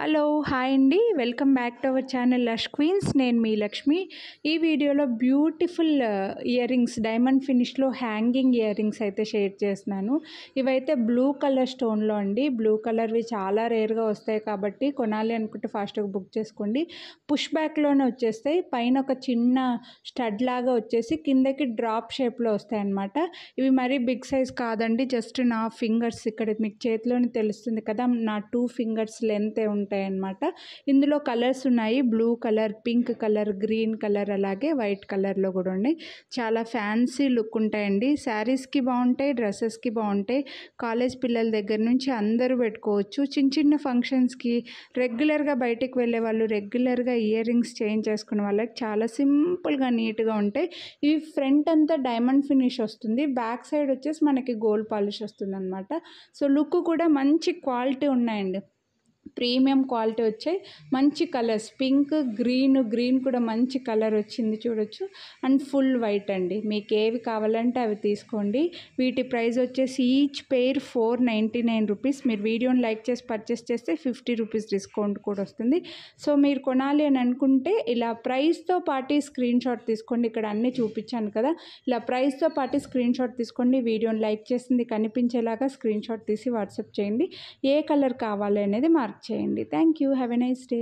Hello hi అండి, welcome back to our channel lush queens. నేను మీ లక్ష్మి. ఈ వీడియోలో బ్యూటిఫుల్ ఇయర్ రింగ్స్, డైమండ్ ఫినిష్లో హ్యాంగింగ్ ఇయర్ రింగ్స్ అయితే షేర్ చేస్తున్నాను. ఇవైతే బ్లూ కలర్ స్టోన్లో అండి. బ్లూ కలర్వి చాలా రేర్గా వస్తాయి కాబట్టి కొనాలి అనుకుంటే ఫాస్ట్గా బుక్ చేసుకోండి. పుష్ బ్యాక్లోనే వచ్చేస్తాయి. పైన ఒక చిన్న స్టడ్ లాగా వచ్చేసి కిందకి డ్రాప్ షేప్లో వస్తాయి అన్నమాట. ఇవి మరీ బిగ్ సైజ్ కాదండి, జస్ట్ నా ఫింగర్స్, ఇక్కడ మీకు చేతిలోనే తెలుస్తుంది కదా, నా 2 ఫింగర్స్ లెంత్ ఉంటాయన్నమాట. ఇందులో కలర్స్ ఉన్నాయి, blue colour, pink colour, green colour, అలాగే వైట్ కలర్లో కూడా ఉన్నాయి. చాలా ఫ్యాన్సీ లుక్ ఉంటాయండి. శారీస్కి బాగుంటాయి, డ్రెస్సెస్కి బాగుంటాయి. కాలేజ్ పిల్లల దగ్గర నుంచి అందరూ పెట్టుకోవచ్చు. చిన్న చిన్న ఫంక్షన్స్కి, రెగ్యులర్గా బయటికి వెళ్ళే వాళ్ళు, రెగ్యులర్గా ఇయర్ రింగ్స్ చేంజ్ చేసుకునే వాళ్ళకి చాలా సింపుల్గా నీట్గా ఉంటాయి. ఈ ఫ్రంట్ అంతా డైమండ్ ఫినిష్ వస్తుంది, బ్యాక్ సైడ్ వచ్చేసి మనకి గోల్డ్ పాలిష్ వస్తుంది అనమాట. సో లుక్ కూడా మంచి క్వాలిటీ ఉన్నాయండి, ప్రీమియం క్వాలిటీ వచ్చాయి. మంచి కలర్స్, పింక్, గ్రీన్ కూడా మంచి కలర్ వచ్చింది చూడొచ్చు. అండ్ ఫుల్ వైట్ అండి. మీకు ఏవి కావాలంటే అవి తీసుకోండి. వీటి ప్రైస్ వచ్చేసి ఈచ్ పెయిర్ 499 రూపీస్. మీరు వీడియోని లైక్ చేసి పర్చేస్ చేస్తే 50 రూపీస్ డిస్కౌంట్ కూడా వస్తుంది. సో మీరు కొనాలి అని అనుకుంటే ఇలా ప్రైస్తో పాటు స్క్రీన్ షాట్ తీసుకోండి. ఇక్కడ అన్నీ చూపించాను కదా, ఇలా ప్రైస్తో పాటు స్క్రీన్ షాట్ తీసుకోండి. వీడియోని లైక్ చేసింది కనిపించేలాగా స్క్రీన్ షాట్ తీసి వాట్సాప్ చేయండి. ఏ కలర్ కావాలి అనేది మార్క్ చేయండి. Thank you. Have a nice day.